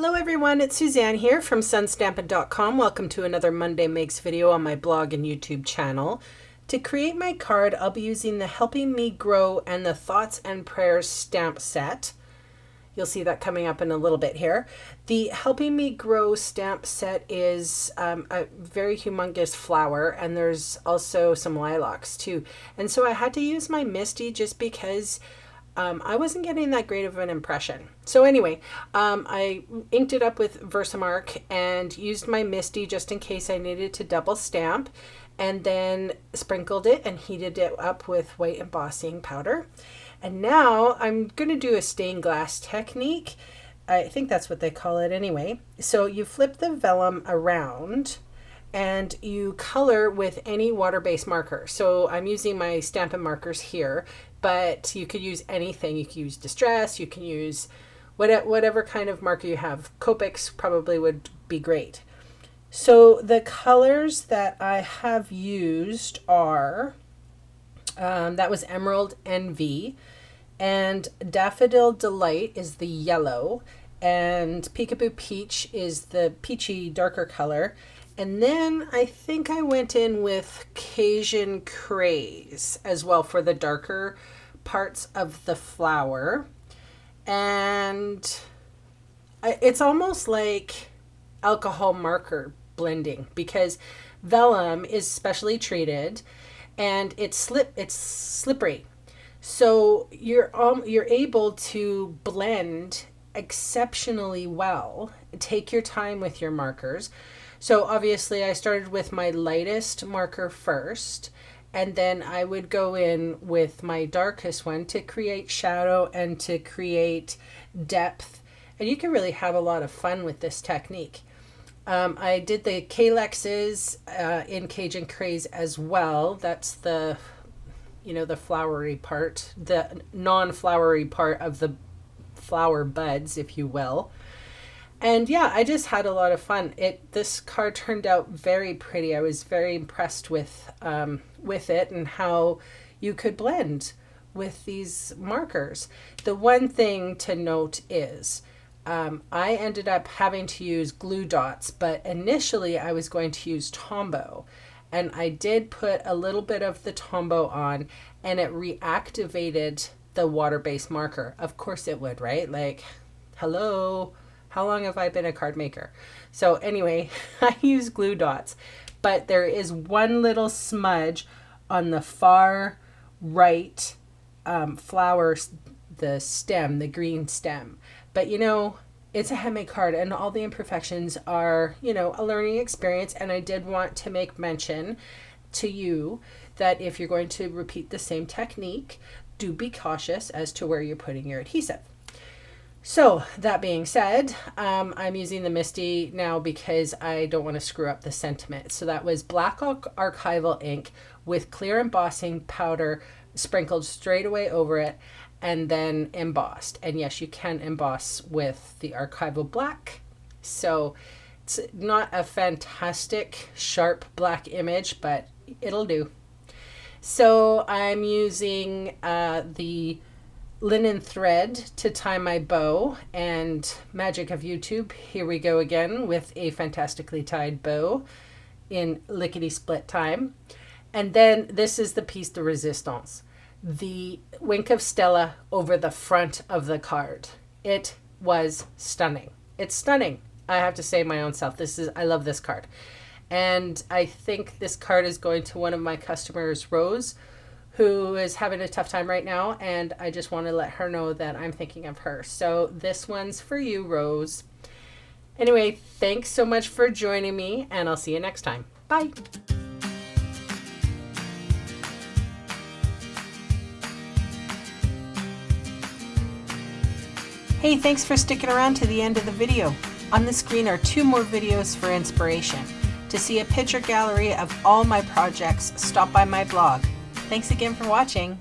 Hello everyone, it's Suzanne here from sunstampin.com. Welcome to another Monday Makes video on my blog and YouTube channel. To create my card, I'll be using the Helping Me Grow and the Thoughts and Prayers stamp set. You'll see that coming up in a little bit here. The Helping Me Grow stamp set is a very humongous flower, and there's also some lilacs too. And so I had to use my Misty just because I wasn't getting that great of an impression. So anyway, I inked it up with Versamark and used my Misty just in case I needed to double stamp, and then sprinkled it and heated it up with white embossing powder. And now I'm going to do a stained glass technique. I think that's what they call it anyway. So you flip the vellum around and you color with any water-based marker. So I'm using my Stampin' markers here, but you could use anything. You can use Distress, you can use whatever kind of marker you have. Copics probably would be great. So the colors that I have used are, that was Emerald Envy, and Daffodil Delight is the yellow, and Peekaboo Peach is the peachy darker color. And then I think I went in with Cajun Craze as well for the darker parts of the flower. And it's almost like alcohol marker blending because vellum is specially treated and it's slippery. So you're able to blend exceptionally well. Take your time with your markers. So obviously I started with my lightest marker first, and then I would go in with my darkest one to create shadow and to create depth. And you can really have a lot of fun with this technique. I did the Calexes in Cajun Craze as well. That's the, the flowery part, the non-flowery part of the flower buds, if you will. And yeah, I just had a lot of fun. This card turned out very pretty. I was very impressed with it and how you could blend with these markers. The one thing to note is I ended up having to use glue dots, but initially I was going to use Tombow. And I did put a little bit of the Tombow on, and it reactivated the water-based marker. Of course it would, right? Like, hello. How long have I been a card maker? So anyway, I use glue dots, but there is one little smudge on the far right flower, the stem, the green stem. But it's a handmade card and all the imperfections are, a learning experience. And I did want to make mention to you that if you're going to repeat the same technique, do be cautious as to where you're putting your adhesive. So that being said, I'm using the Misty now because I don't want to screw up the sentiment. So that was Black Archival ink with clear embossing powder sprinkled straight away over it and then embossed. And yes, you can emboss with the Archival Black. So it's not a fantastic sharp black image, but it'll do. So I'm using the linen thread to tie my bow, and magic of YouTube, here we go again with a fantastically tied bow in lickety split time. And then this is the piece de resistance, the wink of Stella over the front of the card. It was stunning. It's stunning. I have to say my own self. I love this card. And I think this card is going to one of my customers, Rose, who is having a tough time right now, and I just want to let her know that I'm thinking of her. So this one's for you, Rose. Anyway, thanks so much for joining me, and I'll see you next time. Bye. Hey, thanks for sticking around to the end of the video. On the screen are 2 more videos for inspiration. To see a picture gallery of all my projects, stop by my blog. Thanks again for watching.